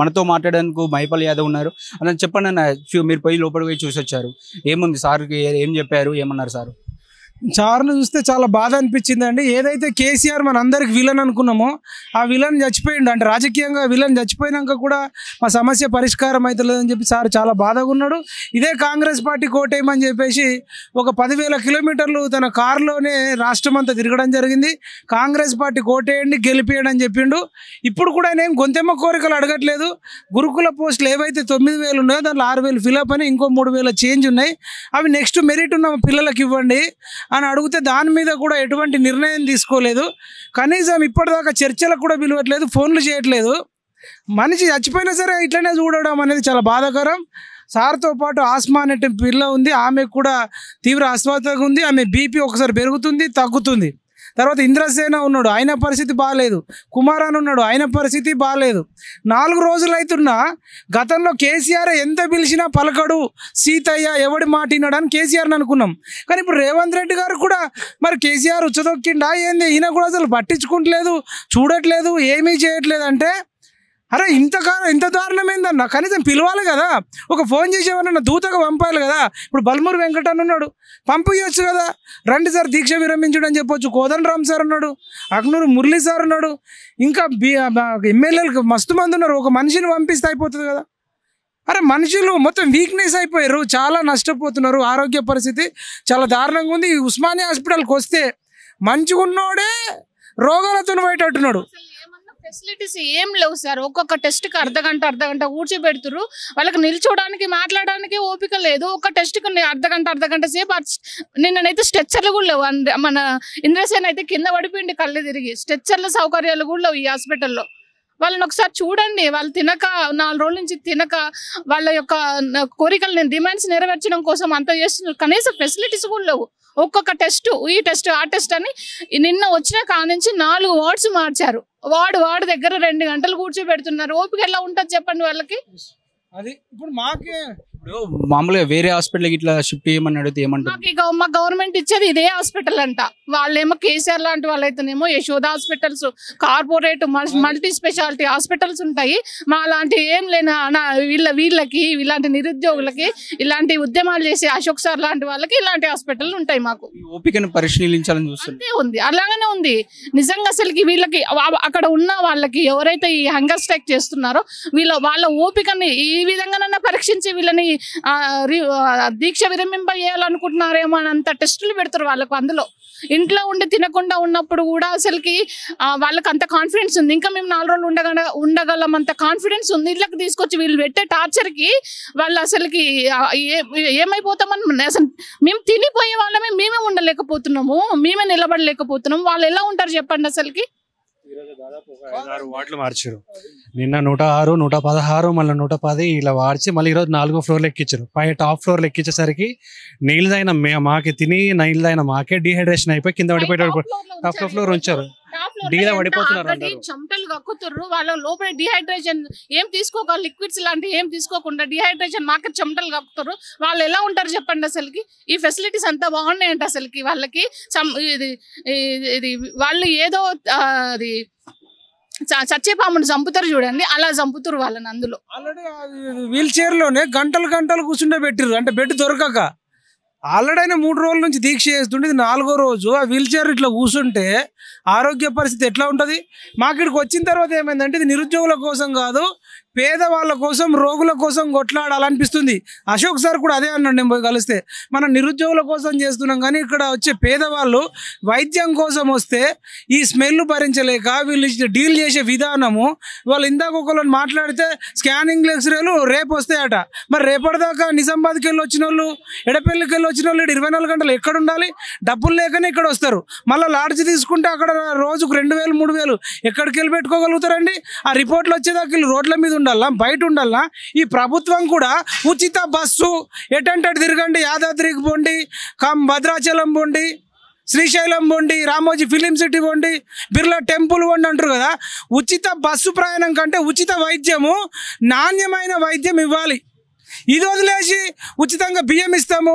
మనతో మాట్లాడడానికి మైపాల్ యాదవ్ ఉన్నారు. అలా చెప్పండి అన్న, మీరు పోయి లోపలికి పోయి చూసి వచ్చారు, ఏముంది సార్కి ఏం చెప్పారు, ఏమన్నారు సార్? సార్ను చూస్తే చాలా బాధ అనిపించిందండి. ఏదైతే కేసీఆర్ మన అందరికి విలన్ అనుకున్నామో ఆ విలన్ చచ్చిపోయిండు. అంటే రాజకీయంగా విలన్ చచ్చిపోయినాక కూడా మా సమస్య పరిష్కారం అవుతలేదని చెప్పి సార్ చాలా బాధగా ఉన్నాడు. ఇదే కాంగ్రెస్ పార్టీ కోటేయమని చెప్పేసి ఒక 10,000 కిలోమీటర్లు తన కారులోనే రాష్ట్రం అంతా తిరగడం జరిగింది. కాంగ్రెస్ పార్టీ కోటేయండి, గెలిపేయండి అని చెప్పిండు. ఇప్పుడు కూడా ఆయన ఏం గొంతెమ్మ కోరికలు అడగట్లేదు. గురుకుల పోస్టులు ఏవైతే 9,000 ఉన్నాయో దాంట్లో 6,000 ఫిలప్ అని ఇంకో 3,000 చేంజ్ ఉన్నాయి. అవి నెక్స్ట్ మెరిట్ ఉన్న పిల్లలకి ఇవ్వండి అని అడిగితే దాని మీద కూడా ఎటువంటి నిర్ణయం తీసుకోలేదు. కనీసం ఇప్పటిదాకా చర్చలకు కూడా పిలవట్లేదు, ఫోన్లు చేయట్లేదు. మనిషి చచ్చిపోయినా సరే ఇట్లనే చూడడం అనేది చాలా బాధాకరం. సార్తో పాటు ఆస్మా అనే పిల్ల ఉంది, ఆమెకు కూడా తీవ్ర అస్వస్థత ఉంది. ఆమె బీపీ ఒకసారి పెరుగుతుంది, తగ్గుతుంది. తర్వాత ఇంద్రసేన ఉన్నాడు, ఆయన పరిస్థితి బాగాలేదు. కుమారాన్ ఉన్నాడు, ఆయన పరిస్థితి బాగాలేదు. 4 రోజులు అవుతున్నా గతంలో కేసీఆర్ ఎంత పిలిచినా పలకడు, సీతయ్య ఎవడి మాట వినడానికి కేసీఆర్ని అనుకున్నాం. కానీ ఇప్పుడు రేవంత్ రెడ్డి గారు కూడా మరి కేసీఆర్ ఉచ్చదొక్కిండా ఏంది, ఈయన కూడా అసలు పట్టించుకుంటలేదు, చూడట్లేదు, ఏమీ చేయట్లేదు. అంటే అరే ఇంత దారుణం ఏందన్న, కనీసం పిలవాలి కదా, ఒక ఫోన్ చేసేవారన్న దూతగా పంపాలి కదా. ఇప్పుడు బల్మూరు వెంకటన్ ఉన్నాడు, పంపించవచ్చు కదా, రండి సార్ దీక్ష విరమించడం అని చెప్పొచ్చు. కోదండరామ్ సార్ ఉన్నాడు, అగ్నూరు మురళీ సార్ ఉన్నాడు, ఇంకా ఎమ్మెల్యేలకు మస్తు మంది ఉన్నారు. ఒక మనిషిని పంపిస్తే అయిపోతుంది కదా. అరే మనుషులు మొత్తం వీక్నెస్ అయిపోయారు, చాలా నష్టపోతున్నారు. ఆరోగ్య పరిస్థితి చాలా దారుణంగా ఉంది. ఉస్మానియా హాస్పిటల్కి వస్తే మంచిగా ఉన్నోడే రోగాలతో బయటట్టున్నాడు. ఫెసిలిటీస్ ఏం లేవు సార్. ఒక్కొక్క టెస్ట్కి అర్ధగంట కూర్చోబెడుతురు. వాళ్ళకి నిల్చోడానికి మాట్లాడడానికి ఓపిక లేదు. ఒక టెస్ట్కి అర్ధగంట సేపు. నిన్ననైతే స్ట్రెచ్చర్లు కూడా లేవు. మన ఇంద్రసేన అయితే కింద పడిపోయింది కళ్ళు తిరిగి. స్ట్రెచ్చర్ల సౌకర్యాలు కూడా లేవు ఈ హాస్పిటల్లో. వాళ్ళని ఒకసారి చూడండి. వాళ్ళు తినక 4 రోజుల నుంచి తినక వాళ్ళ యొక్క కోరికలు డిమాండ్స్ నెరవేర్చడం కోసం అంతా చేస్తున్నారు. కనీసం ఫెసిలిటీస్ కూడా లేవు. ఒక్కొక్క టెస్ట్, ఈ టెస్ట్ ఆ టెస్ట్ అని నిన్న వచ్చిన కానుంచి 4 వార్డ్స్ మార్చారు. వార్డు దగ్గర 2 గంటలు కూర్చోబెడుతున్నారు. ఓపిక ఎలా ఉంటుంది చెప్పండి వాళ్ళకి. అది ఇప్పుడు మాకే మామూలుగా వేరే హాస్పిటల్కి ఇట్లా షిఫ్ట్ చేయమని అడిగితే ఏమంటారు? మా గవర్నమెంట్ ఇచ్చేది ఇదే హాస్పిటల్ అంట. వాళ్ళేమో కేసీఆర్ లాంటి వాళ్ళైతేనేమో Yashoda hospitals, corporate multi speciality hospitals ఉంటాయి. మా లాంటి ఏం లేని వీళ్ళకి ఇలాంటి నిరుద్యోగులకి ఇలాంటి ఉద్యమాలు చేసే అశోక్ సార్ లాంటి వాళ్ళకి ఇలాంటి హాస్పిటల్ ఉంటాయి. మాకు ఓపికను పరిశీలించాలని చూస్తుంది ఉంది, అలాగనే ఉంది నిజంగా. అసలుకి వీళ్ళకి అక్కడ ఉన్న వాళ్ళకి ఎవరైతే ఈ హంగర్ స్ట్రైక్ చేస్తున్నారో వాళ్ళ ఓపికని ఈ విధంగానైనా పరీక్షించి వీళ్ళని దీక్ష విరమింప చేయాలనుకుంటున్నారేమో అని అంత టెస్టులు పెడతారు వాళ్ళకు. అందులో ఇంట్లో ఉండి తినకుండా ఉన్నప్పుడు కూడా అసలుకి వాళ్ళకి అంత కాన్ఫిడెన్స్ ఉంది. ఇంకా మేము 4 రోజులు ఉండగలం అంత కాన్ఫిడెన్స్ ఉంది. ఇళ్ళకి తీసుకొచ్చి వీళ్ళు పెట్టే టార్చర్కి వాళ్ళు అసలుకి ఏమైపోతామని అసలు మేము తినిపోయే వాళ్ళమే మేమే ఉండలేకపోతున్నాము, మేమే నిలబడలేకపోతున్నాము. వాళ్ళు ఎలా ఉంటారు చెప్పండి అసలుకి. దాదాపు 5-6 వార్డులు మార్చారు. నిన్న 106, 116, మళ్ళీ 110 ఇలా మార్చి మళ్ళీ ఈరోజు 4వ ఫ్లోర్లో ఎక్కించారు. పై టాప్ ఫ్లోర్లో ఎక్కించేసరికి నీళ్ళదైన మాకే తిని నీళ్ళదైన మాకే డిహైడ్రేషన్ అయిపోయి కింద పడిపోయి టాప్ ఫ్లోర్ ఉంచారు. డీలా పడిపోతున్నారు, చెమటలు కక్కుతుర్రు. వాళ్ళ లోపల డిహైడ్రేషన్ ఏం తీసుకోక లిక్విడ్స్ లాంటివి ఏం తీసుకోకుండా డిహైడ్రేషన్ మాకే చెమటలు కక్కుతారు. వాళ్ళు ఎలా ఉంటారు చెప్పండి అసలుకి. ఈ ఫెసిలిటీస్ అంతా బాగున్నాయంట అసలుకి. వాళ్ళకి ఇది వాళ్ళు ఏదో అది చచ్చేపామును చంపుతారు చూడండి, అలా చంపుతారు వాళ్ళని. అందులో ఆల్రెడీ వీల్ చైర్లోనే గంటలు కూర్చుండే పెట్టిర్రు, అంటే బెడ్ దొరకక. ఆల్రెడీ ఆయన 3 రోజుల నుంచి దీక్ష చేస్తుంటే ఇది 4వ రోజు. ఆ వీల్ చైర్ ఇట్లా కూర్చుంటే ఆరోగ్య పరిస్థితి ఎట్లా ఉంటుంది? మాకు ఇక్కడికి వచ్చిన తర్వాత ఏమైందంటే ఇది నిరుద్యోగుల కోసం కాదు, పేదవాళ్ళ కోసం, రోగుల కోసం కొట్లాడాలనిపిస్తుంది. అశోక్ సార్ కూడా అదే అన్నాడు నేను పోయి కలిస్తే. మనం నిరుద్యోగుల కోసం చేస్తున్నాం కానీ ఇక్కడ వచ్చే పేదవాళ్ళు వైద్యం కోసం వస్తే ఈ స్మెల్ భరించలేక వీళ్ళు డీల్ చేసే విధానము. వాళ్ళు ఇందాక ఒకళ్ళని మాట్లాడితే స్కానింగ్ ఎక్స్రేలు రేపు వస్తాయట. మరి రేపటిదాకా నిజామాబాద్కి వెళ్ళి వచ్చిన వాళ్ళు, ఎడపల్లికి వెళ్ళి వచ్చిన వాళ్ళు 24 గంటలు ఎక్కడ ఉండాలి? డబ్బులు లేకనే ఇక్కడ వస్తారు. మళ్ళీ లాడ్జ్ తీసుకుంటే అక్కడ రోజుకు 2,000, 3,000 ఎక్కడికి వెళ్ళి పెట్టుకోగలుగుతారండి? ఆ రిపోర్ట్లు వచ్చేదాకా వీళ్ళు రోడ్ల మీద ఉండాలా, బయట ఉండాలా? ఈ ప్రభుత్వం కూడా ఉచిత బస్సు ఎటంటే తిరగండి, యాదాద్రికి పోండి, భద్రాచలం పోండి, శ్రీశైలం పోండి, రామోజీ ఫిలిం సిటీ పోండి, బిర్లా టెంపుల్ పోండి అంటారు కదా. ఉచిత బస్సు ప్రయాణం కంటే ఉచిత వైద్యము, నాణ్యమైన వైద్యం ఇవ్వాలి. ఇది వదిలేసి ఉచితంగా బియ్యం ఇస్తాము,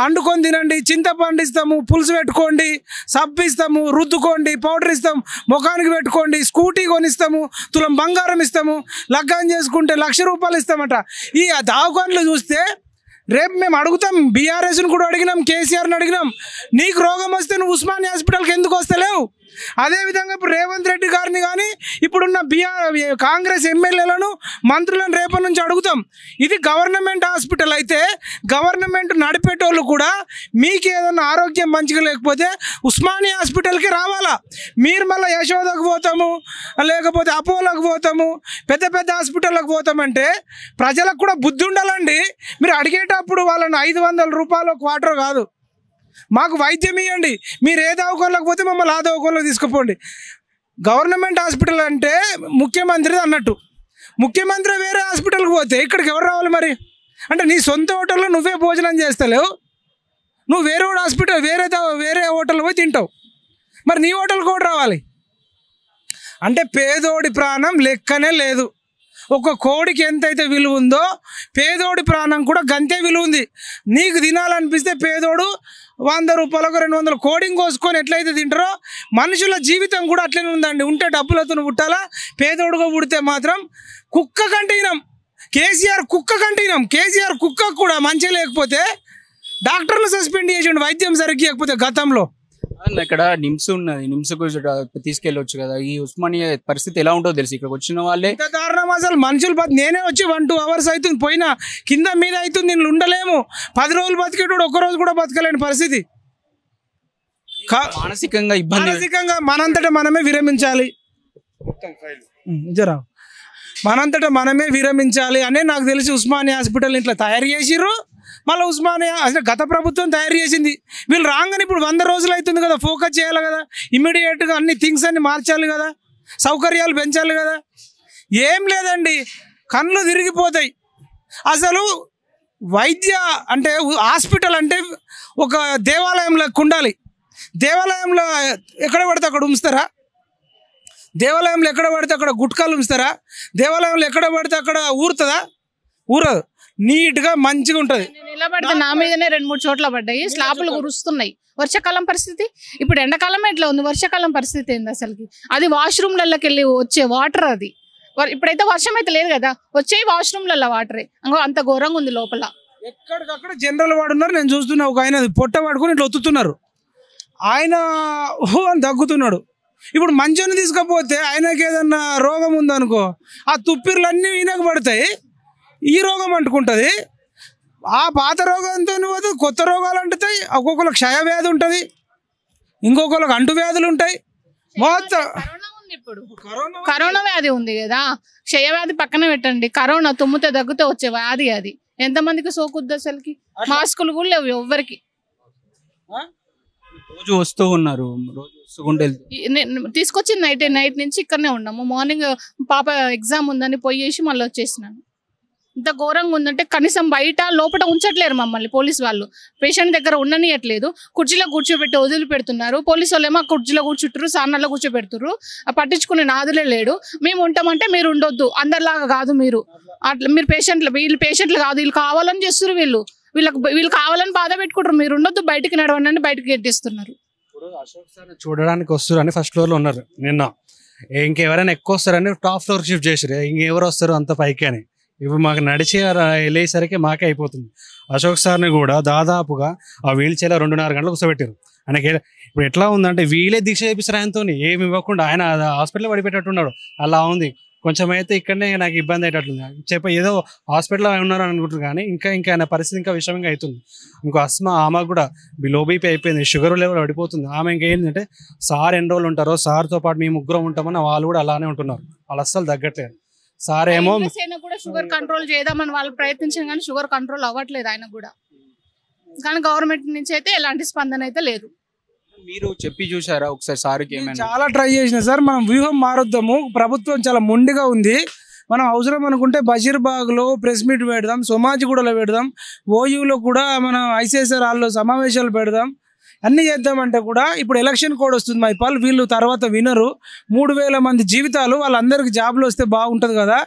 వండుకొని తినండి, చింతపండు ఇస్తాము, పులుసు పెట్టుకోండి, సబ్బు ఇస్తాము, రుద్దుకోండి, పౌడర్ ఇస్తాం, ముఖానికి పెట్టుకోండి, స్కూటీ కొనిస్తాము, తులం బంగారం ఇస్తాము, లగ్గం చేసుకుంటే ₹1,00,000 ఇస్తామట. ఈ దావకాన్లు చూస్తే రేపు మేము అడుగుతాం, బీఆర్ఎస్ని కూడా అడిగినాం, కేసీఆర్ని అడిగినాం, నీకు రోగం వస్తే నువ్వు ఉస్మానియా హాస్పిటల్కి ఎందుకు వస్తలేవు? అదేవిధంగా ఇప్పుడు రేవంత్ రెడ్డి గారిని కానీ ఇప్పుడున్న కాంగ్రెస్ ఎమ్మెల్యేలను మంత్రులను రేపటి నుంచి అడుగుతాం. ఇది గవర్నమెంట్ హాస్పిటల్ అయితే గవర్నమెంట్ నడిపేటోళ్ళు కూడా మీకు ఏదైనా ఆరోగ్యం మంచిగా లేకపోతే ఉస్మానియా హాస్పిటల్కి రావాలా. మీరు మళ్ళీ యశోదకు పోతాము, లేకపోతే అపోలోకి పోతాము, పెద్ద పెద్ద హాస్పిటల్కి పోతామంటే ప్రజలకు కూడా బుద్ధి ఉండాలండి. మీరు అడిగేటప్పుడు వాళ్ళని ₹500 క్వార్టర్ కాదు, మాకు వైద్యం ఇవ్వండి, మీరు ఏ దవాఖానలోకి పోతే మమ్మల్ని ఆ దవాఖానలోకి తీసుకుపోండి. గవర్నమెంట్ హాస్పిటల్ అంటే ముఖ్యమంత్రి అన్నట్టు, ముఖ్యమంత్రి వేరే హాస్పిటల్కి పోతే ఇక్కడికి ఎవరు రావాలి మరి? అంటే నీ సొంత హోటల్లో నువ్వే భోజనం చేస్తలేవు, నువ్వు వేరే హాస్పిటల్ వేరే హోటల్ పోయి తింటావు, మరి నీ హోటల్కి కూడా రావాలి అంటే పేదోడి ప్రాణం లెక్కనే లేదు. ఒక కోడికి ఎంతైతే విలువ ఉందో పేదోడి ప్రాణం కూడా గంతే విలువ ఉంది. నీకు తినాలనిపిస్తే పేదోడు ₹100 200 కోడిని కోసుకొని ఎట్లయితే తింటారో మనుషుల జీవితం కూడా అట్లనే ఉందండి. ఉంటే డబ్బులతో పుట్టాలా, పేదోడుగా పుడితే మాత్రం కుక్క కంటినాం. కేసీఆర్ కుక్క కంటినాం. కేసీఆర్ కుక్క కూడా మంచిగా లేకపోతే డాక్టర్లు సస్పెండ్ చేసిండు వైద్యం సరిగ్గా లేకపోతే గతంలో. ఇక్కడ నిమ్స్ ఉన్నది, నిమ్స్కు తీసుకెళ్ళొచ్చు కదా. ఈ ఉస్మానియా పరిస్థితి ఎలా ఉంటుందో తెలుసు. ఇక్కడికి వచ్చిన వాళ్ళే దారుణం అసలు. మనుషులు నేనే వచ్చి 1-2 hours అవుతుంది, పోయినా కింద మీద అవుతుంది, నేను ఉండలేము. 10 రోజులు బతికేటోడు ఒక్కరోజు కూడా బతకలేని పరిస్థితి. మానసికంగా ఇబ్బంది, మానసికంగా మనంతటా మనమే విరమించాలి, జరా మనంతటా మనమే విరమించాలి అనే నాకు తెలిసి ఉస్మానియా హాస్పిటల్ ఇట్లా తయారు చేసిర్రు. మళ్ళీ ఉస్మానియా అసలు గత ప్రభుత్వం తయారు చేసింది. వీళ్ళు రాగానే ఇప్పుడు 100 రోజులు అవుతుంది కదా, ఫోకస్ చేయాలి కదా, ఇమ్మీడియట్గా అన్ని థింగ్స్ అన్ని మార్చాలి కదా, సౌకర్యాలు పెంచాలి కదా. ఏం లేదండి, కళ్ళు తిరిగిపోతాయి. అసలు వైద్య అంటే హాస్పిటల్ అంటే ఒక దేవాలయంలో ఉండాలి. దేవాలయంలో ఎక్కడ పడితే అక్కడ ఉంచుతారా? దేవాలయంలో ఎక్కడ పడితే అక్కడ గుట్కాలు ఉంచుతారా? దేవాలయంలో ఎక్కడ పడితే అక్కడ ఊరుతుందా? ఊరదు. నీట్గా మంచిగా ఉంటుంది. నిలబడితే నా మీదనే 2-3 చోట్ల పడ్డాయి, స్లాపులు కురుస్తున్నాయి. వర్షాకాలం పరిస్థితి, ఇప్పుడు ఎండాకాలం ఎట్లా ఉంది, వర్షాకాలం పరిస్థితి ఏంది అసలుకి? అది వాష్రూమ్లలోకి వెళ్ళి వచ్చే వాటర్, అది ఇప్పుడైతే వర్షం అయితే లేదు కదా, వచ్చే వాష్రూమ్లలో వాటరే. అంత ఘోరంగా ఉంది లోపల. ఎక్కడికక్కడ జనరల్ వాడు ఉన్నారు, నేను చూస్తున్నా. ఒక ఆయన పొట్ట పడుకుని ఇట్లా ఒత్తుతున్నారు, ఆయన అని దగ్గుతున్నాడు. ఇప్పుడు మంచోని తీసుకపోతే ఆయనకి ఏదన్నా రోగం ఉందనుకో, ఆ తుప్పిర్లన్నీ ఈయనకు పడతాయి, ఈ రోగం అంటుకుంటుంది. ఆ పాత రోగంతో పోతే కొత్త రోగాలు అంటుతాయి. ఒక్కొక్కరికి క్షయవ్యాధి ఉంటుంది, ఇంకొకరికి అంటువ్యాధులు ఉంటాయి. మొత్తం ఇప్పుడు కరోనా వ్యాధి ఉంది కదా, క్షయవ్యాధి పక్కన పెట్టండి, కరోనా తుమ్మితే దగ్గుతే వచ్చే వ్యాధి అది. ఎంతమందికి సోకుద్ది అసలుకి? మాస్కులు కూడా లేవు ఎవ్వరికి. రోజు వస్తూ ఉన్నారు, రోజు వస్తుంటే తీసుకొచ్చి నైట్ నుంచి ఇక్కడనే ఉన్నాము. మార్నింగ్ పాప ఎగ్జామ్ ఉందని పోయేసి మళ్ళీ వచ్చేసినాను. ఇంత ఘోరంగా ఉందంటే కనీసం బయట లోపల ఉంచట్లేరు మమ్మల్ని పోలీసు వాళ్ళు. పేషెంట్ దగ్గర ఉండనియట్లేదు, కుర్చీలో కూర్చోబెట్టి వదిలిపెడుతున్నారు. పోలీసు వాళ్ళు ఏమో కుర్చీలో కూర్చుంటారు, సార్నల్లో కూర్చోబెడుతున్నారు. పట్టించుకునే నాదులే లేడు. మేము ఉంటామంటే మీరు ఉండొద్దు, అందరిలాగా కాదు, మీరు అట్లా మీరు వీళ్ళు పేషెంట్లు కాదు, వీళ్ళు కావాలని చేస్తారు, వీళ్ళు కావాలని బాధ పెట్టుకుంటారు. మీరు ఉండొద్దు, బయటికి నడవండి, బయటకు గెట్టేస్తున్నారు. అశోక్ సార్ చూడడానికి వస్తారని ఫస్ట్ ఫ్లోర్ లో ఉన్నారు నిన్న. ఇంకెవరైనా ఎక్కువ వస్తారని టాప్ ఫ్లోర్ షిఫ్ట్ చేసారు. ఇంకెవరు వస్తారు అంత పైకి అని. ఇప్పుడు మాకు నడిచి వెళ్ళేసరికి మాకే అయిపోతుంది. అశోక్ సార్ని కూడా దాదాపుగా ఆ వీల్ చైర్లో 2.5 గంటలు కూర్చోబెట్టారు. ఆయనకి ఇప్పుడు ఎట్లా ఉందంటే వీళ్ళే దీక్ష చేపిస్తారు ఆయనతో, ఏమి ఇవ్వకుండా. ఆయన హాస్పిటల్లో పడిపెట్టేట్టున్నాడు. అలా ఉంది. కొంచెం అయితే ఇక్కడనే నాకు ఇబ్బంది అయ్యేటట్లుంది. ఏదో హాస్పిటల్లో ఉన్నారు అనుకుంటారు, కానీ ఇంకా ఆయన పరిస్థితి ఇంకా విషమంగా అవుతుంది. ఇంకో అస్మా, ఆమెకు కూడా లో బీపీ అయిపోయింది, షుగర్ లెవెల్ పడిపోతుంది. ఆమె ఇంకేంటంటే సార్ ఎన్ని రోజులు ఉంటారో, సార్తో పాటు మేము 3 ఉంటామని వాళ్ళు కూడా అలానే ఉంటున్నారు. వాళ్ళు అస్సలు తగ్గట్లేదు. సార్ ఏమో కూడా షుగర్ కంట్రోల్ చేద్దామని వాళ్ళు ప్రయత్నించారు, కానీ షుగర్ కంట్రోల్ అవ్వట్లేదు ఆయన కూడా. కానీ గవర్నమెంట్ నుంచి అయితే ఎలాంటి స్పందన అయితే లేదు. మీరు చెప్పి చూసారా ఒకసారి సార్కి? ఏమైనా చాలా ట్రై చేసిన సార్, మనం వ్యూహం మారుద్దాము. ప్రభుత్వం చాలా మొండిగా ఉంది. మనం అవసరం అనుకుంటే బషీర్బాగ్లో ప్రెస్ మీట్ పెడదాం, సోమాజిగూడలో పెడదాం, ఓయూలో కూడా మనం ఐసీఎస్ఆర్ హాల్లో సమావేశాలు పెడదాం, అన్నీ చేద్దామంటే కూడా ఇప్పుడు ఎలక్షన్ కోడ్ వస్తుంది మైపాల్. వీళ్ళు తర్వాత వినరు. 3,000 మంది జీవితాలు, వాళ్ళందరికీ జాబ్లు వస్తే బాగుంటుంది కదా.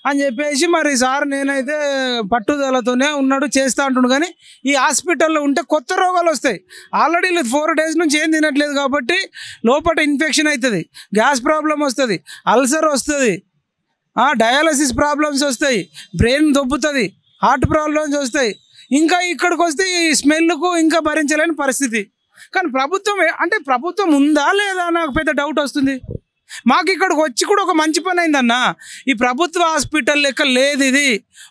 అని చెప్పేసి మరి సార్ నేనైతే పట్టుదలతోనే ఉన్నాడు చేస్తా అంటుండు. కానీ ఈ హాస్పిటల్లో ఉంటే కొత్త రోగాలు వస్తాయి. ఆల్రెడీ 4 days నుంచి ఏం తినట్లేదు కాబట్టి లోపల ఇన్ఫెక్షన్ అవుతుంది, గ్యాస్ ప్రాబ్లం వస్తుంది, అల్సర్ వస్తుంది, డయాలసిస్ ప్రాబ్లమ్స్ వస్తాయి, బ్రెయిన్ దొబ్బుతుంది, హార్ట్ ప్రాబ్లమ్స్ వస్తాయి. ఇంకా ఇక్కడికి వస్తే ఈ స్మెల్కు ఇంకా భరించలేని పరిస్థితి. కానీ ప్రభుత్వం అంటే ప్రభుత్వం ఉందా లేదా నాకు పెద్ద డౌట్ వస్తుంది. మాకు ఇక్కడికి వచ్చి కూడా ఒక మంచి పని అయిందన్న. ఈ ప్రభుత్వ హాస్పిటల్ లెక్క లేదు, ఇది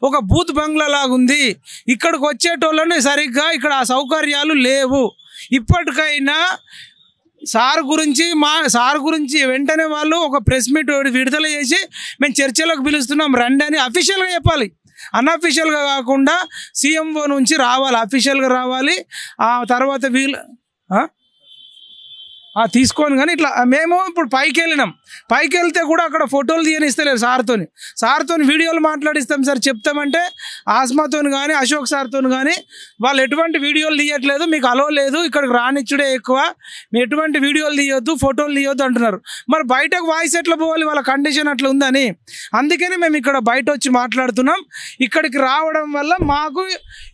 ఒక బూత్ బంగ్లా లాగా ఉంది. ఇక్కడికి వచ్చేటోళ్ళని సరిగ్గా ఇక్కడ ఆ సౌకర్యాలు లేవు. ఇప్పటికైనా సార్ గురించి వెంటనే వాళ్ళు ఒక ప్రెస్ మీట్ విడుదల చేసి మేము చర్చలకు పిలుస్తున్నాం రండి అని అఫీషియల్గా చెప్పాలి. అన్అఫీషియల్గా కాకుండా సీఎంఓ నుంచి రావాలి, అఫీషియల్గా రావాలి. ఆ తర్వాత తీసుకొని కానీ ఇట్లా మేము ఇప్పుడు పైకి వెళ్తే కూడా అక్కడ ఫోటోలు తీయనిస్తలేరు సార్తో వీడియోలు మాట్లాడిస్తాం సార్ చెప్తామంటే ఆస్మాతో కానీ అశోక్ సార్తో కానీ వాళ్ళు ఎటువంటి వీడియోలు తీయట్లేదు, మీకు అలో లేదు, ఇక్కడికి రానిచ్చుడే ఎక్కువ, మీరు ఎటువంటి వీడియోలు తీయొద్దు, ఫోటోలు తీయొద్దు అంటున్నారు. మరి బయటకు వాయిస్ ఎట్లా పోవాలి, వాళ్ళ కండిషన్ అట్లా ఉందని. అందుకని మేము ఇక్కడ బయట వచ్చి మాట్లాడుతున్నాం. ఇక్కడికి రావడం వల్ల మాకు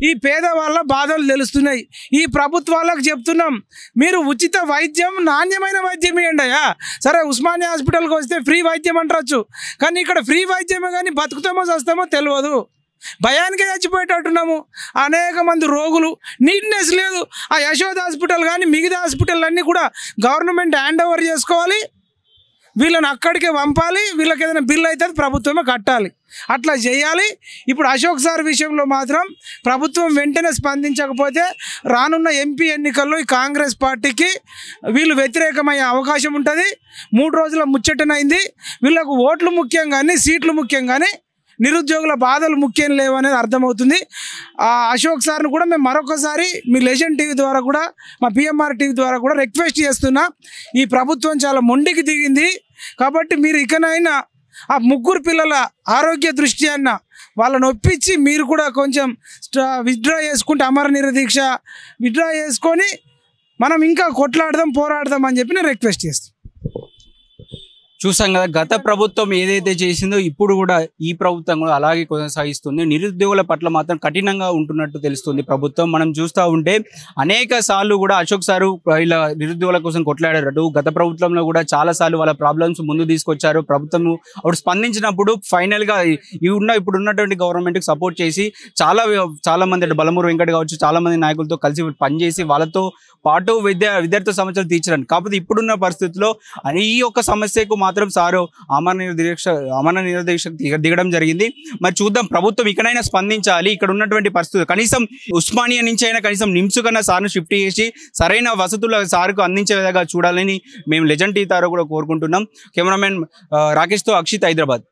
ఈ పేదవాళ్ళ బాధలు తెలుస్తున్నాయి. ఈ ప్రభుత్వాలకు చెప్తున్నాం, మీరు ఉచిత వైద్యం నాణ్యమైన వైద్యం ఇవ్వండియా. సరే ఉస్మానియా హాస్పిటల్కి వస్తే ఫ్రీ వైద్యం అంటవచ్చు, కానీ ఇక్కడ ఫ్రీ వైద్యమే కానీ బతుకుతామో చస్తామో తెలియదు. భయానికే చచ్చిపోయేటట్టున్నాము. అనేక మంది రోగులు, నీట్నెస్ లేదు. ఆ యశోద హాస్పిటల్ కానీ మిగతా హాస్పిటల్ అన్నీ కూడా గవర్నమెంట్ హ్యాండ్ ఓవర్ చేసుకోవాలి, వీళ్ళని అక్కడికే పంపాలి. వీళ్ళకి ఏదైనా బిల్ అయితే ప్రభుత్వమే కట్టాలి, అట్లా చేయాలి. ఇప్పుడు అశోక్ సార్ విషయంలో మాత్రం ప్రభుత్వం వెంటనే స్పందించకపోతే రానున్న ఎంపీ ఎన్నికల్లో ఈ కాంగ్రెస్ పార్టీకి వీళ్ళు వ్యతిరేకమయ్యే అవకాశం ఉంటుంది. 3 రోజుల ముచ్చటనైంది. వీళ్ళకు ఓట్లు ముఖ్యం కానీ సీట్లు ముఖ్యం కానీ నిరుద్యోగుల బాధలు ముఖ్యం లేవనేది అర్థమవుతుంది. అశోక్ సార్ను కూడా మేము మరొకసారి మీ లెజెండ్ టీవీ ద్వారా కూడా మా పిఎంఆర్ టీవీ ద్వారా కూడా రిక్వెస్ట్ చేస్తున్నా, ఈ ప్రభుత్వం చాలా మొండికి దిగింది కాబట్టి మీరు ఇకనైనా ఆ 3 పిల్లల ఆరోగ్య దృష్ట్యాన్న వాళ్ళని ఒప్పించి మీరు కూడా కొంచెం విత్డ్రా చేసుకుంటే అమర నిరదీక్ష విత్డ్రా చేసుకొని మనం ఇంకా కొట్లాడదాం, పోరాడదాం అని చెప్పి నేను రిక్వెస్ట్ చేస్తాను. చూసాం కదా, గత ప్రభుత్వం ఏదైతే చేసిందో ఇప్పుడు కూడా ఈ ప్రభుత్వం కూడా అలాగే కొనసాగిస్తుంది. నిరుద్యోగుల పట్ల మాత్రం కఠినంగా ఉంటున్నట్టు తెలుస్తుంది ప్రభుత్వం. మనం చూస్తూ ఉంటే అనేక సార్లు కూడా అశోక్ సారు ఇలా నిరుద్యోగుల కోసం కొట్లాడారు. గత ప్రభుత్వంలో కూడా చాలా సార్లు వాళ్ళ ప్రాబ్లమ్స్ ముందు తీసుకొచ్చారు. ప్రభుత్వం అప్పుడు స్పందించినప్పుడు ఫైనల్గా ఇప్పుడు ఉన్నటువంటి గవర్నమెంట్కి సపోర్ట్ చేసి చాలా మంది అంటే బలమూరు వెంకట కావచ్చు, చాలా మంది నాయకులతో కలిసి పనిచేసి వాళ్ళతో పాటు విద్యార్థి సమస్యలు తీర్చడానికి. కాకపోతే ఇప్పుడున్న పరిస్థితుల్లో ఈ యొక్క సమస్యకు మాత్రం సారు అమర నిరదీక్ష దిగడం జరిగింది. మరి చూద్దాం, ప్రభుత్వం ఇకనైనా స్పందించాలి. ఇక్కడ ఉన్నటువంటి పరిస్థితులు కనీసం ఉస్మానియా నుంచి అయినా కనీసం నిమ్స్ కన్నా సార్ను షిఫ్ట్ చేసి సరైన వసతులు సార్కు అందించే విధంగా చూడాలని మేము లెజెండ్ టీవీ ద్వారా కూడా కోరుకుంటున్నాం. కెమెరామెన్ రాకేష్తో అక్షిత్, హైదరాబాద్.